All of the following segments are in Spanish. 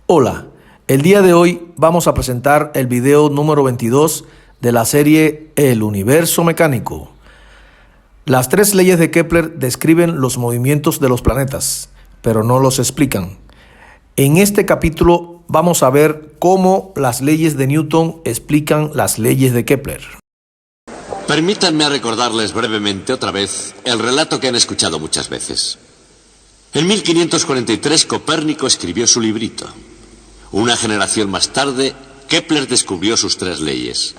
Hola, el día de hoy vamos a presentar el video número 22 de la serie El Universo Mecánico. Las tres leyes de Kepler describen los movimientos de los planetas, pero no los explican. En este capítulo vamos a ver cómo las leyes de Newton explican las leyes de Kepler. Permítanme recordarles brevemente otra vez el relato que han escuchado muchas veces. En 1543 Copérnico escribió su librito. Una generación más tarde, Kepler descubrió sus tres leyes.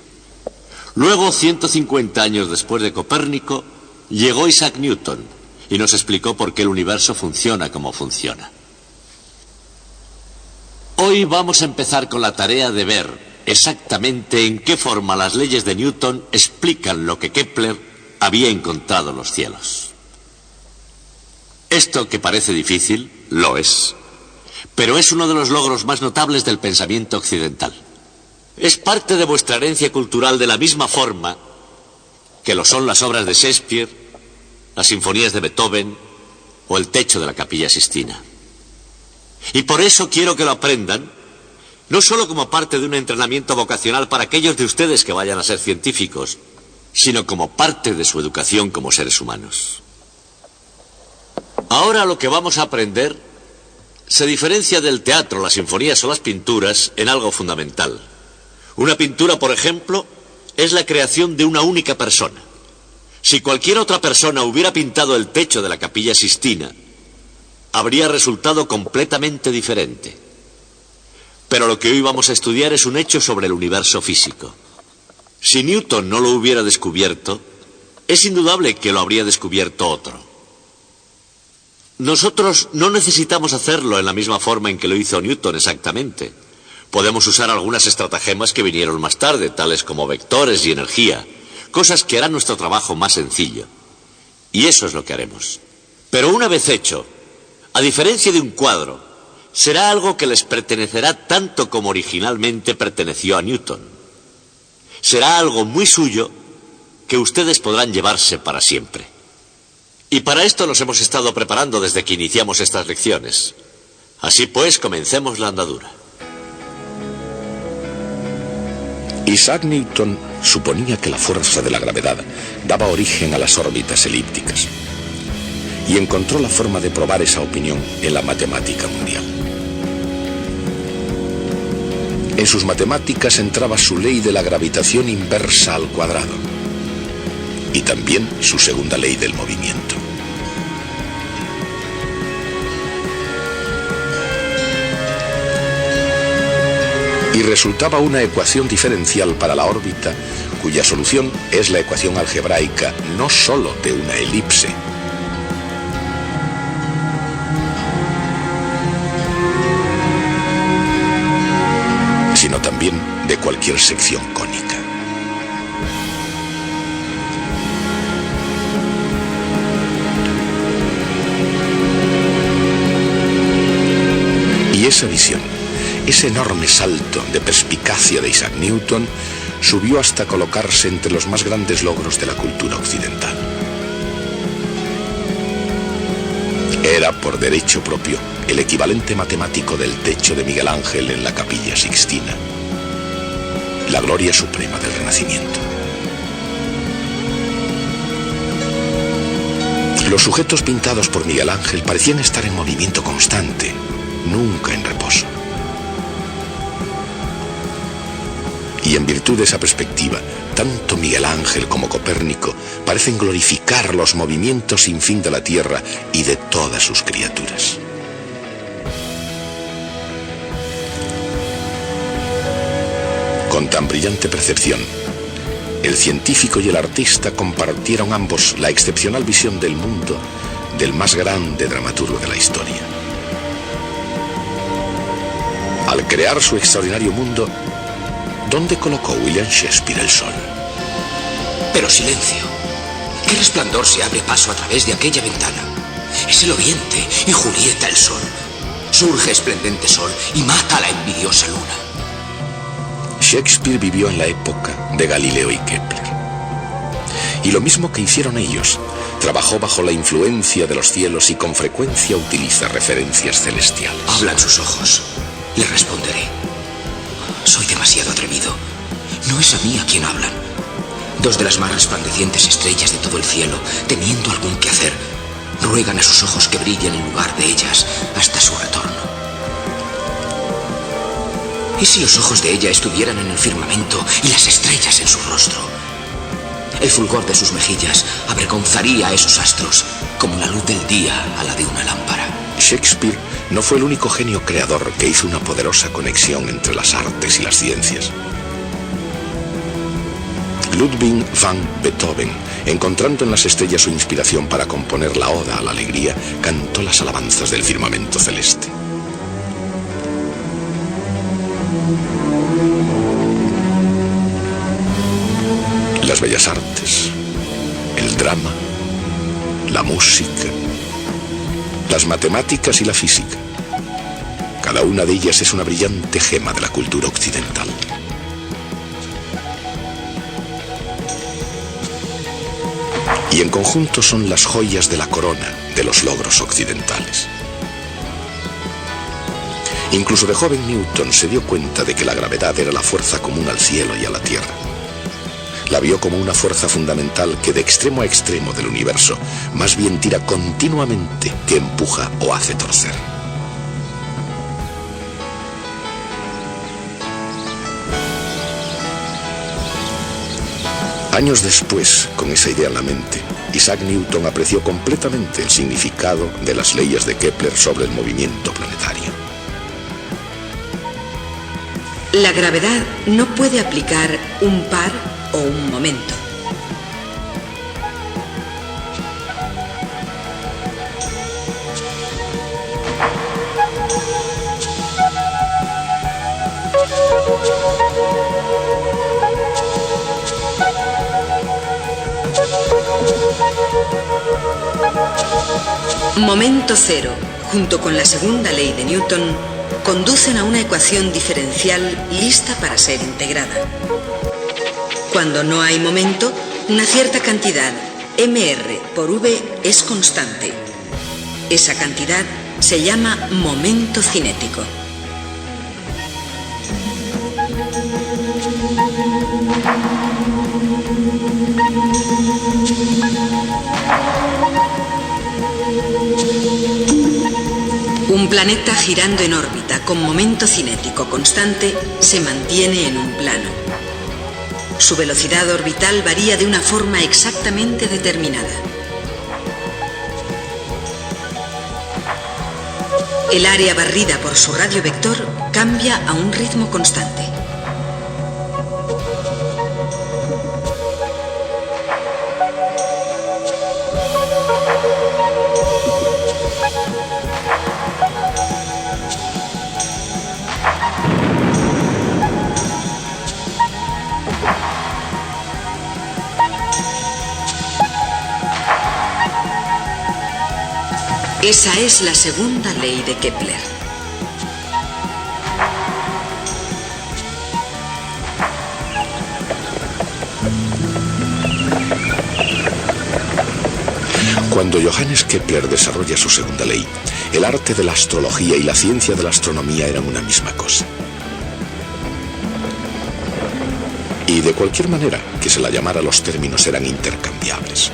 Luego, 150 años después de Copérnico, llegó Isaac Newton y nos explicó por qué el universo funciona como funciona. Hoy vamos a empezar con la tarea de ver exactamente en qué forma las leyes de Newton explican lo que Kepler había encontrado en los cielos. Esto que parece difícil, lo es. Pero es uno de los logros más notables del pensamiento occidental. Es parte de vuestra herencia cultural de la misma forma que lo son las obras de Shakespeare, las sinfonías de Beethoven o el techo de la Capilla Sixtina. Y por eso quiero que lo aprendan, no solo como parte de un entrenamiento vocacional para aquellos de ustedes que vayan a ser científicos, sino como parte de su educación como seres humanos. Ahora lo que vamos a aprender se diferencia del teatro, las sinfonías o las pinturas en algo fundamental. Una pintura, por ejemplo, es la creación de una única persona. Si cualquier otra persona hubiera pintado el techo de la Capilla Sixtina, habría resultado completamente diferente. Pero lo que hoy vamos a estudiar es un hecho sobre el universo físico. Si Newton no lo hubiera descubierto, es indudable que lo habría descubierto otro. Nosotros no necesitamos hacerlo en la misma forma en que lo hizo Newton exactamente. Podemos usar algunas estratagemas que vinieron más tarde, tales como vectores y energía, cosas que harán nuestro trabajo más sencillo. Y eso es lo que haremos. Pero una vez hecho, a diferencia de un cuadro, será algo que les pertenecerá tanto como originalmente perteneció a Newton. Será algo muy suyo que ustedes podrán llevarse para siempre. Y para esto nos hemos estado preparando desde que iniciamos estas lecciones. Así pues, comencemos la andadura. Isaac Newton suponía que la fuerza de la gravedad daba origen a las órbitas elípticas y encontró la forma de probar esa opinión en la matemática mundial. En sus matemáticas entraba su ley de la gravitación inversa al cuadrado y también su segunda ley del movimiento. Y resultaba una ecuación diferencial para la órbita, cuya solución es la ecuación algebraica no sólo de una elipse, sino también de cualquier sección cónica. Y esa visión, ese enorme salto de perspicacia de Isaac Newton, subió hasta colocarse entre los más grandes logros de la cultura occidental. Era, por derecho propio, el equivalente matemático del techo de Miguel Ángel en la Capilla Sixtina, la gloria suprema del Renacimiento. Los sujetos pintados por Miguel Ángel parecían estar en movimiento constante, nunca en reposo. Y en virtud de esa perspectiva, tanto Miguel Ángel como Copérnico parecen glorificar los movimientos sin fin de la Tierra y de todas sus criaturas. Con tan brillante percepción, el científico y el artista compartieron ambos la excepcional visión del mundo del más grande dramaturgo de la historia. Al crear su extraordinario mundo, ¿dónde colocó William Shakespeare el sol? Pero silencio. ¿Qué resplandor se abre paso a través de aquella ventana? Es el oriente y Julieta el sol. Surge esplendente sol y mata a la envidiosa luna. Shakespeare vivió en la época de Galileo y Kepler. Y lo mismo que hicieron ellos, trabajó bajo la influencia de los cielos y con frecuencia utiliza referencias celestiales. Hablan sus ojos. Le responderé. Soy demasiado atrevido. No es a mí a quien hablan. Dos de las más resplandecientes estrellas de todo el cielo, teniendo algún quehacer, ruegan a sus ojos que brillen en lugar de ellas hasta su retorno. ¿Y si los ojos de ella estuvieran en el firmamento y las estrellas en su rostro? El fulgor de sus mejillas avergonzaría a esos astros como la luz del día a la de una lámpara. Shakespeare no fue el único genio creador que hizo una poderosa conexión entre las artes y las ciencias. Ludwig van Beethoven, encontrando en las estrellas su inspiración para componer la Oda a la Alegría, cantó las alabanzas del firmamento celeste. Las bellas artes, el drama, la música, las matemáticas y la física. Cada una de ellas es una brillante gema de la cultura occidental. Y en conjunto son las joyas de la corona de los logros occidentales. Incluso de joven Newton se dio cuenta de que la gravedad era la fuerza común al cielo y a la tierra. La vio como una fuerza fundamental que de extremo a extremo del universo más bien tira continuamente que empuja o hace torcer. Años después, con esa idea en la mente, Isaac Newton apreció completamente el significado de las leyes de Kepler sobre el movimiento planetario. La gravedad no puede aplicar un par o un momento. Momento cero, junto con la segunda ley de Newton, conducen a una ecuación diferencial lista para ser integrada. Cuando no hay momento, una cierta cantidad, mr por v, es constante. Esa cantidad se llama momento cinético. Un planeta girando en órbita con momento cinético constante se mantiene en un plano. Su velocidad orbital varía de una forma exactamente determinada. El área barrida por su radio vector cambia a un ritmo constante. Esa es la segunda ley de Kepler. Cuando Johannes Kepler desarrolla su segunda ley, el arte de la astrología y la ciencia de la astronomía eran una misma cosa. Y de cualquier manera que se la llamara, los términos eran intercambiables.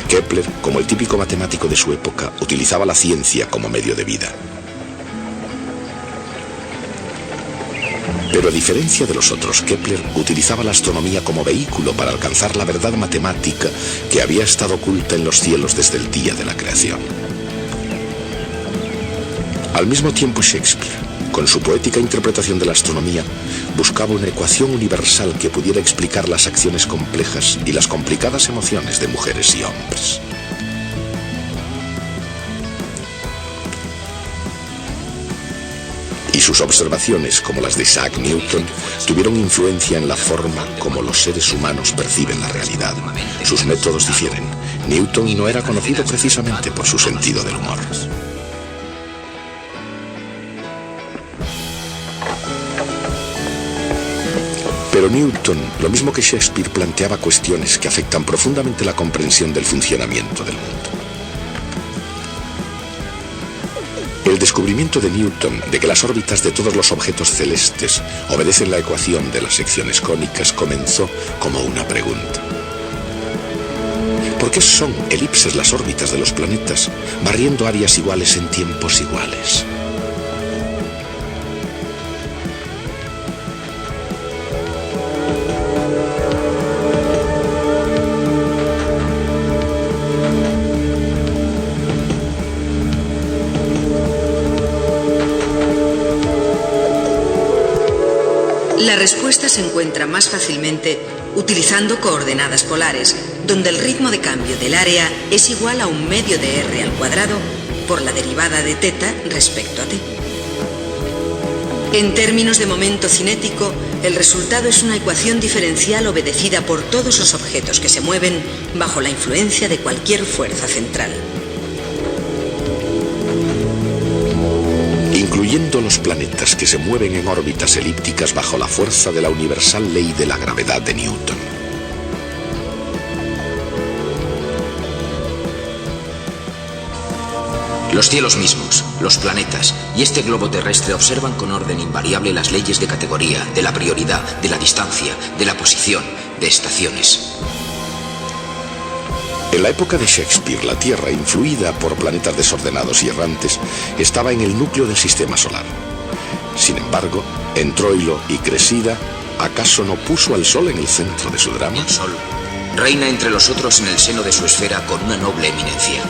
Kepler, como el típico matemático de su época, utilizaba la ciencia como medio de vida. Pero a diferencia de los otros, Kepler utilizaba la astronomía como vehículo para alcanzar la verdad matemática que había estado oculta en los cielos desde el día de la creación. Al mismo tiempo, Shakespeare, con su poética interpretación de la astronomía, buscaba una ecuación universal que pudiera explicar las acciones complejas y las complicadas emociones de mujeres y hombres. Y sus observaciones, como las de Isaac Newton, tuvieron influencia en la forma como los seres humanos perciben la realidad. Sus métodos difieren. Newton no era conocido precisamente por su sentido del humor. Pero Newton, lo mismo que Shakespeare, planteaba cuestiones que afectan profundamente la comprensión del funcionamiento del mundo. El descubrimiento de Newton de que las órbitas de todos los objetos celestes obedecen la ecuación de las secciones cónicas comenzó como una pregunta. ¿Por qué son elipses las órbitas de los planetas, barriendo áreas iguales en tiempos iguales? La respuesta se encuentra más fácilmente utilizando coordenadas polares, donde el ritmo de cambio del área es igual a un medio de r al cuadrado por la derivada de θ respecto a t. En términos de momento cinético, el resultado es una ecuación diferencial obedecida por todos los objetos que se mueven bajo la influencia de cualquier fuerza central. Incluyendo los planetas que se mueven en órbitas elípticas bajo la fuerza de la universal ley de la gravedad de Newton. Los cielos mismos, los planetas y este globo terrestre observan con orden invariable las leyes de categoría, de la prioridad, de la distancia, de la posición, de estaciones. En la época de Shakespeare, la Tierra, influida por planetas desordenados y errantes, estaba en el núcleo del sistema solar. Sin embargo, en Troilo y Cressida, ¿acaso no puso al Sol en el centro de su drama? El Sol reina entre los otros en el seno de su esfera con una noble eminencia.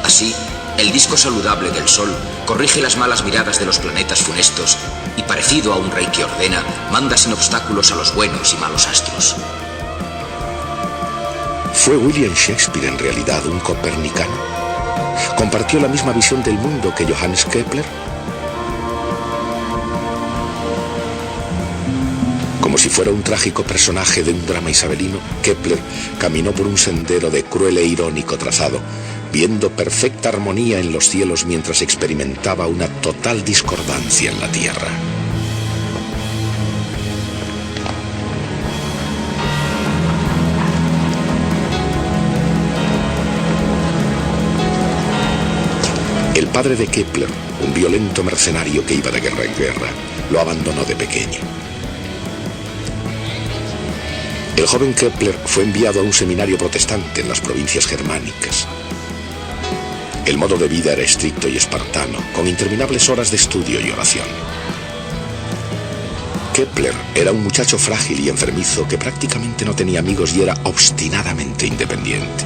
Así, el disco saludable del Sol corrige las malas miradas de los planetas funestos y, parecido a un rey que ordena, manda sin obstáculos a los buenos y malos astros. ¿Fue William Shakespeare en realidad un copernicano? ¿Compartió la misma visión del mundo que Johannes Kepler? Como si fuera un trágico personaje de un drama isabelino, Kepler caminó por un sendero de cruel e irónico trazado, viendo perfecta armonía en los cielos mientras experimentaba una total discordancia en la Tierra. El padre de Kepler, un violento mercenario que iba de guerra en guerra, lo abandonó de pequeño. El joven Kepler fue enviado a un seminario protestante en las provincias germánicas. El modo de vida era estricto y espartano, con interminables horas de estudio y oración. Kepler era un muchacho frágil y enfermizo que prácticamente no tenía amigos y era obstinadamente independiente.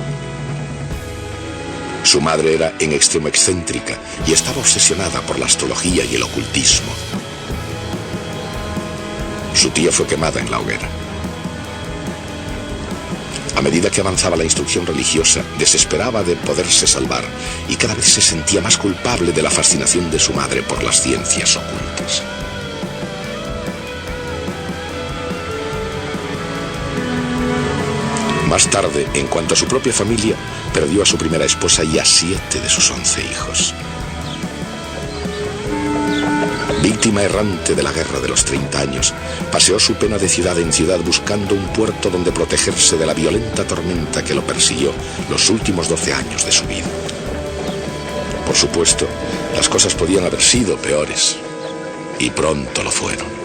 Su madre era en extremo excéntrica y estaba obsesionada por la astrología y el ocultismo. Su tía fue quemada en la hoguera. A medida que avanzaba la instrucción religiosa, desesperaba de poderse salvar y cada vez se sentía más culpable de la fascinación de su madre por las ciencias ocultas. Más tarde, en cuanto a su propia familia, perdió a su primera esposa y a 7 de sus 11 hijos. Víctima errante de la guerra de los 30 años, paseó su pena de ciudad en ciudad buscando un puerto donde protegerse de la violenta tormenta que lo persiguió los últimos 12 años de su vida. Por supuesto, las cosas podían haber sido peores, y pronto lo fueron.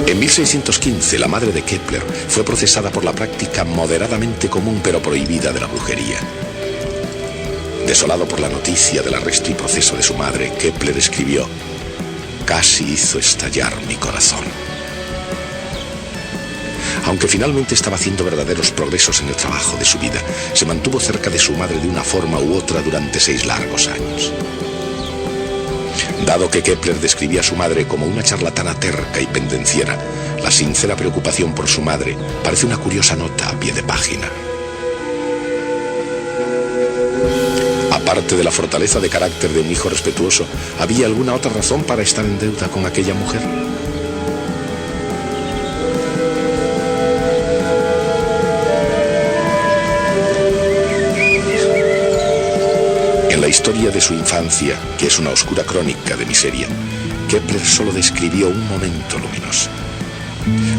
En 1615, la madre de Kepler fue procesada por la práctica moderadamente común pero prohibida de la brujería. Desolado por la noticia del arresto y proceso de su madre, Kepler escribió: «Casi hizo estallar mi corazón». Aunque finalmente estaba haciendo verdaderos progresos en el trabajo de su vida, se mantuvo cerca de su madre de una forma u otra durante 6 largos años. Dado que Kepler describía a su madre como una charlatana terca y pendenciera, la sincera preocupación por su madre parece una curiosa nota a pie de página. Aparte de la fortaleza de carácter de un hijo respetuoso, ¿había alguna otra razón para estar en deuda con aquella mujer? En la historia de su infancia, que es una oscura crónica de miseria, Kepler solo describió un momento luminoso.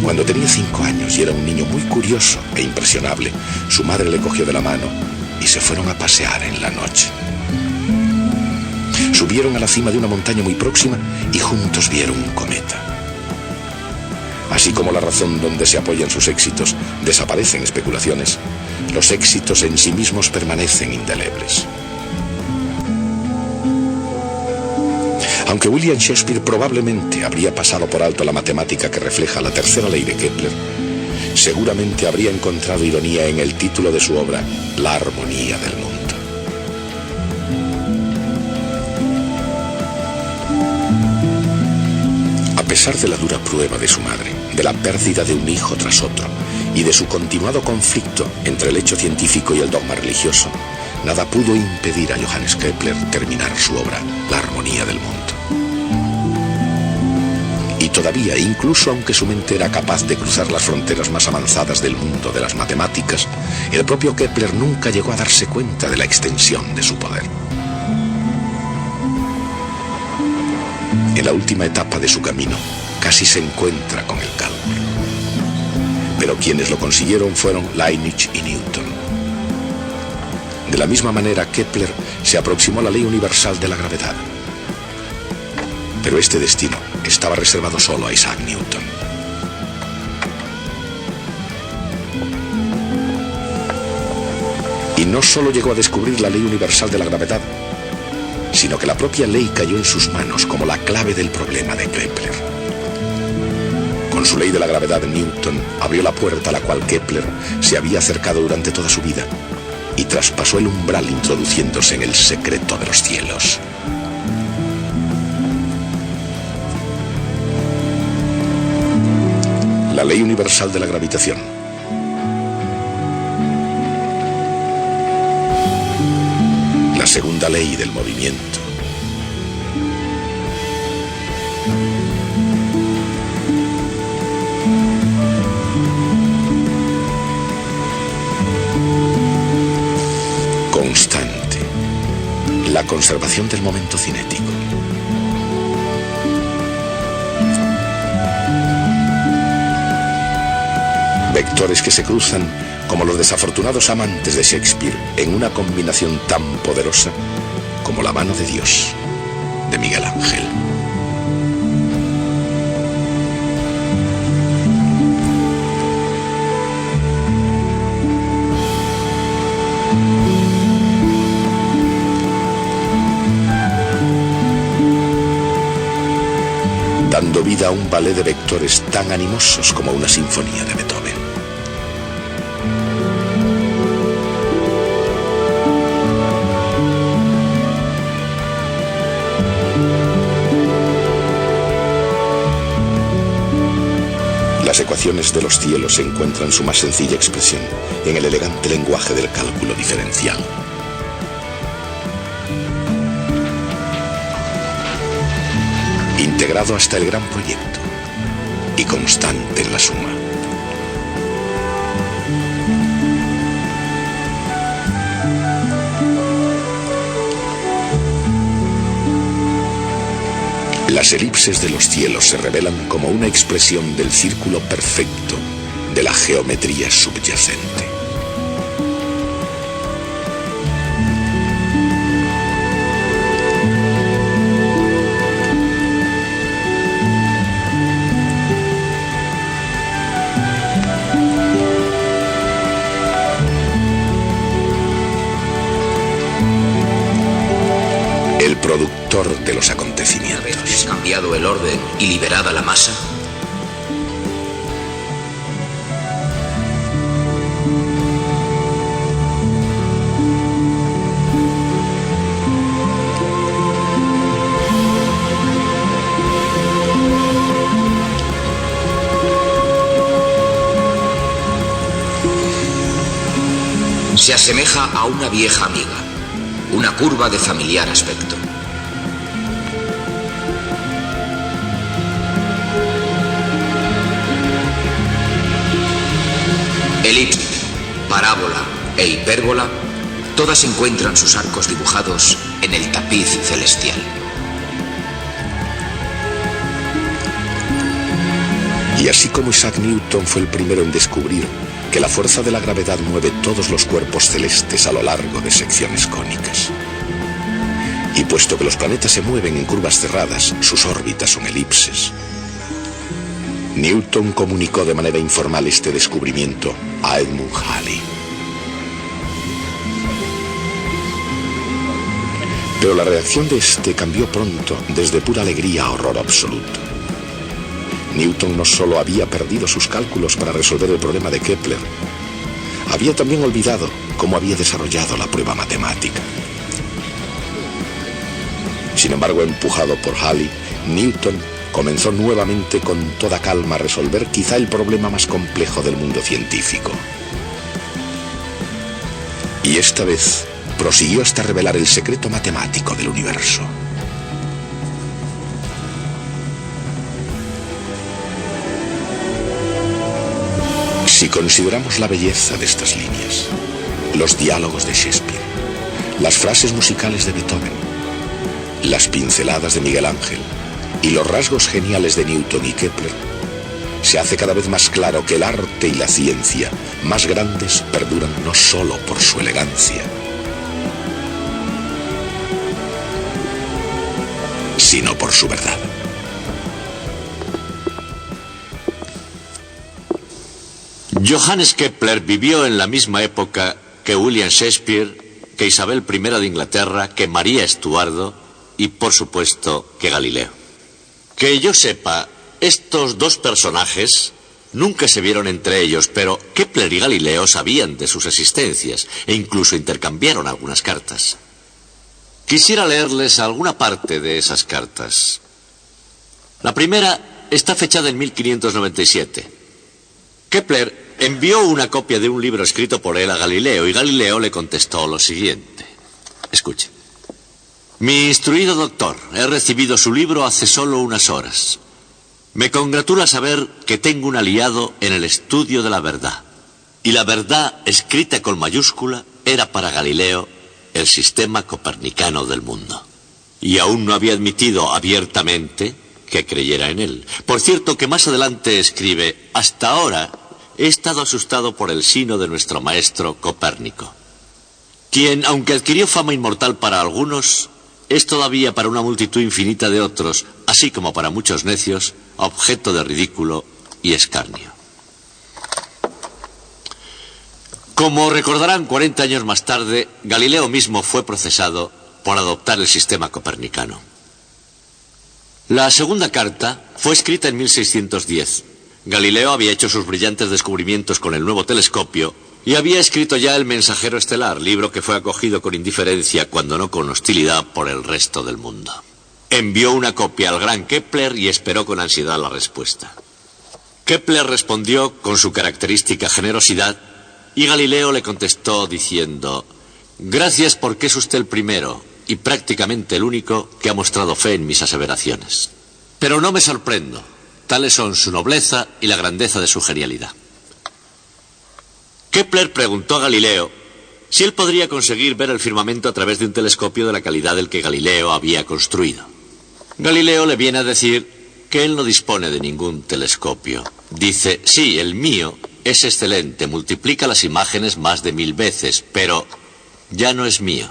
Cuando tenía 5 años y era un niño muy curioso e impresionable, su madre le cogió de la mano y se fueron a pasear en la noche. Subieron a la cima de una montaña muy próxima y juntos vieron un cometa. Así como la razón donde se apoyan sus éxitos desaparecen especulaciones, los éxitos en sí mismos permanecen indelebles. Aunque William Shakespeare probablemente habría pasado por alto la matemática que refleja la tercera ley de Kepler, seguramente habría encontrado ironía en el título de su obra, La armonía del mundo. A pesar de la dura prueba de su madre, de la pérdida de un hijo tras otro y de su continuado conflicto entre el hecho científico y el dogma religioso, nada pudo impedir a Johannes Kepler terminar su obra, La armonía del mundo. Y todavía, incluso aunque su mente era capaz de cruzar las fronteras más avanzadas del mundo de las matemáticas, el propio Kepler nunca llegó a darse cuenta de la extensión de su poder. En la última etapa de su camino, casi se encuentra con el cálculo. Pero quienes lo consiguieron fueron Leibniz y Newton. De la misma manera, Kepler se aproximó a la ley universal de la gravedad. Pero este destino estaba reservado solo a Isaac Newton. Y no solo llegó a descubrir la ley universal de la gravedad, sino que la propia ley cayó en sus manos como la clave del problema de Kepler. Con su ley de la gravedad, Newton abrió la puerta a la cual Kepler se había acercado durante toda su vida y traspasó el umbral introduciéndose en el secreto de los cielos. La ley universal de la gravitación. La segunda ley del movimiento. Constante. La conservación del momento cinético. Vectores que se cruzan como los desafortunados amantes de Shakespeare en una combinación tan poderosa como la mano de Dios, de Miguel Ángel. Dando vida a un ballet de vectores tan animosos como una sinfonía de Beethoven. Las ecuaciones de los cielos encuentran su más sencilla expresión en el elegante lenguaje del cálculo diferencial. Integrado hasta el gran proyecto y constante en la suma. Las elipses de los cielos se revelan como una expresión del círculo perfecto de la geometría subyacente. El productor de los acontecimientos. ¿Una vez cambiado el orden y liberada la masa? Se asemeja a una vieja amiga, una curva de familiar aspecto. Elipse, parábola e hipérbola, todas encuentran sus arcos dibujados en el tapiz celestial. Y así como Isaac Newton fue el primero en descubrir que la fuerza de la gravedad mueve todos los cuerpos celestes a lo largo de secciones cónicas. Y puesto que los planetas se mueven en curvas cerradas, sus órbitas son elipses. Newton comunicó de manera informal este descubrimiento a Edmund Halley. Pero la reacción de este cambió pronto, desde pura alegría a horror absoluto. Newton no solo había perdido sus cálculos para resolver el problema de Kepler, había también olvidado cómo había desarrollado la prueba matemática. Sin embargo, empujado por Halley, Newton comenzó nuevamente con toda calma a resolver quizá el problema más complejo del mundo científico. Y esta vez prosiguió hasta revelar el secreto matemático del universo. Si consideramos la belleza de estas líneas, los diálogos de Shakespeare, las frases musicales de Beethoven, las pinceladas de Miguel Ángel y los rasgos geniales de Newton y Kepler, se hace cada vez más claro que el arte y la ciencia más grandes perduran no solo por su elegancia, sino por su verdad. Johannes Kepler vivió en la misma época que William Shakespeare, que Isabel I de Inglaterra, que María Estuardo y, por supuesto, que Galileo. Que yo sepa, estos dos personajes nunca se vieron entre ellos, pero Kepler y Galileo sabían de sus existencias e incluso intercambiaron algunas cartas. Quisiera leerles alguna parte de esas cartas. La primera está fechada en 1597. Kepler envió una copia de un libro escrito por él a Galileo y Galileo le contestó lo siguiente. Escuche. Mi instruido doctor, he recibido su libro hace solo unas horas. Me congratula saber que tengo un aliado en el estudio de la verdad. Y la verdad, escrita con mayúscula, era para Galileo el sistema copernicano del mundo. Y aún no había admitido abiertamente que creyera en él. Por cierto que más adelante escribe, hasta ahora he estado asustado por el sino de nuestro maestro Copérnico, quien, aunque adquirió fama inmortal para algunos, es todavía para una multitud infinita de otros, así como para muchos necios, objeto de ridículo y escarnio. Como recordarán, 40 años más tarde, Galileo mismo fue procesado por adoptar el sistema copernicano. La segunda carta fue escrita en 1610. Galileo había hecho sus brillantes descubrimientos con el nuevo telescopio y había escrito ya El Mensajero Estelar, libro que fue acogido con indiferencia, cuando no con hostilidad, por el resto del mundo. Envió una copia al gran Kepler y esperó con ansiedad la respuesta. Kepler respondió con su característica generosidad y Galileo le contestó diciendo: gracias porque es usted el primero y prácticamente el único que ha mostrado fe en mis aseveraciones. Pero no me sorprendo, tales son su nobleza y la grandeza de su genialidad. Kepler preguntó a Galileo si él podría conseguir ver el firmamento a través de un telescopio de la calidad del que Galileo había construido. Galileo le viene a decir que él no dispone de ningún telescopio. Dice, sí, el mío es excelente, multiplica las imágenes más de 1000 veces, pero ya no es mío.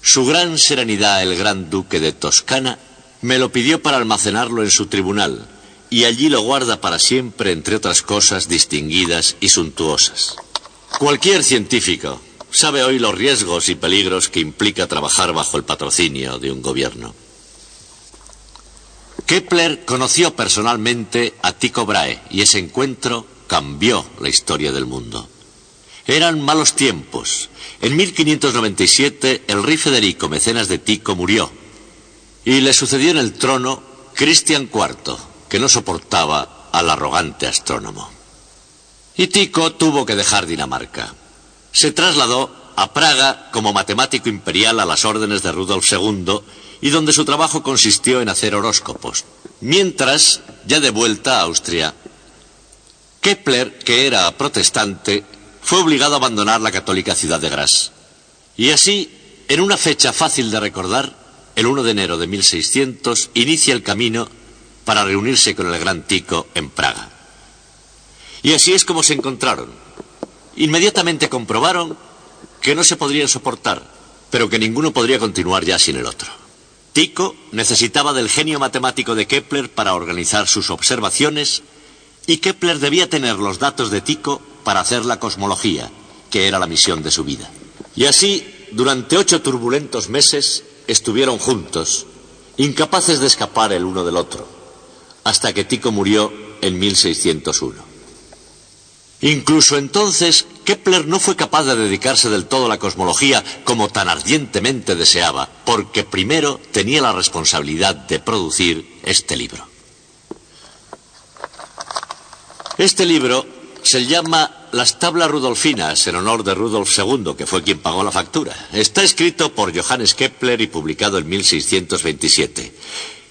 Su gran serenidad, el gran duque de Toscana, me lo pidió para almacenarlo en su tribunal, y allí lo guarda para siempre, entre otras cosas distinguidas y suntuosas. Cualquier científico sabe hoy los riesgos y peligros que implica trabajar bajo el patrocinio de un gobierno. Kepler conoció personalmente a Tycho Brahe y ese encuentro cambió la historia del mundo. Eran malos tiempos. En 1597 el rey Federico, mecenas de Tycho, murió y le sucedió en el trono Cristian IV, que no soportaba al arrogante astrónomo. Y Tycho tuvo que dejar Dinamarca. Se trasladó a Praga como matemático imperial a las órdenes de Rudolf II y donde su trabajo consistió en hacer horóscopos. Mientras, ya de vuelta a Austria, Kepler, que era protestante, fue obligado a abandonar la católica ciudad de Graz. Y así, en una fecha fácil de recordar, el 1 de enero de 1600, inicia el camino para reunirse con el gran Tycho en Praga. Y así es como se encontraron. Inmediatamente comprobaron que no se podrían soportar, pero que ninguno podría continuar ya sin el otro. Tycho necesitaba del genio matemático de Kepler para organizar sus observaciones, y Kepler debía tener los datos de Tycho para hacer la cosmología, que era la misión de su vida. Y así, durante 8 turbulentos meses, estuvieron juntos, incapaces de escapar el uno del otro, hasta que Tycho murió en 1601. Incluso entonces, Kepler no fue capaz de dedicarse del todo a la cosmología como tan ardientemente deseaba, porque primero tenía la responsabilidad de producir este libro. Este libro se llama Las Tablas Rudolfinas, en honor de Rudolf II, que fue quien pagó la factura. Está escrito por Johannes Kepler y publicado en 1627.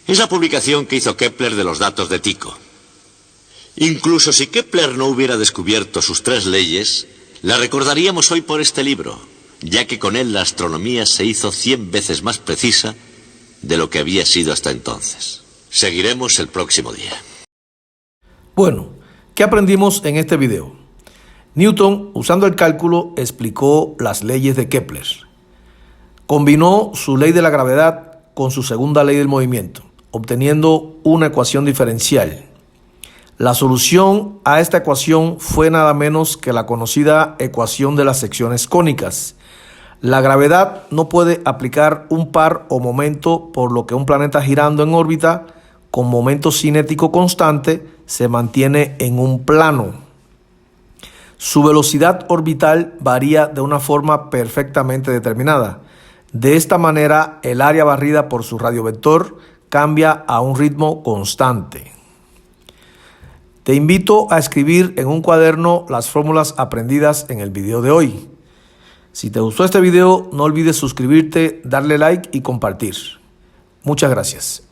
Es la publicación que hizo Kepler de los datos de Tycho. Incluso si Kepler no hubiera descubierto sus 3 leyes, la recordaríamos hoy por este libro, ya que con él la astronomía se hizo 100 veces más precisa de lo que había sido hasta entonces. Seguiremos el próximo día. Bueno, ¿qué aprendimos en este video? Newton, usando el cálculo, explicó las leyes de Kepler. Combinó su ley de la gravedad con su segunda ley del movimiento, obteniendo una ecuación diferencial. La solución a esta ecuación fue nada menos que la conocida ecuación de las secciones cónicas. La gravedad no puede aplicar un par o momento, por lo que un planeta girando en órbita con momento cinético constante se mantiene en un plano. Su velocidad orbital varía de una forma perfectamente determinada. De esta manera, el área barrida por su radiovector cambia a un ritmo constante. Te invito a escribir en un cuaderno las fórmulas aprendidas en el video de hoy. Si te gustó este video, no olvides suscribirte, darle like y compartir. Muchas gracias.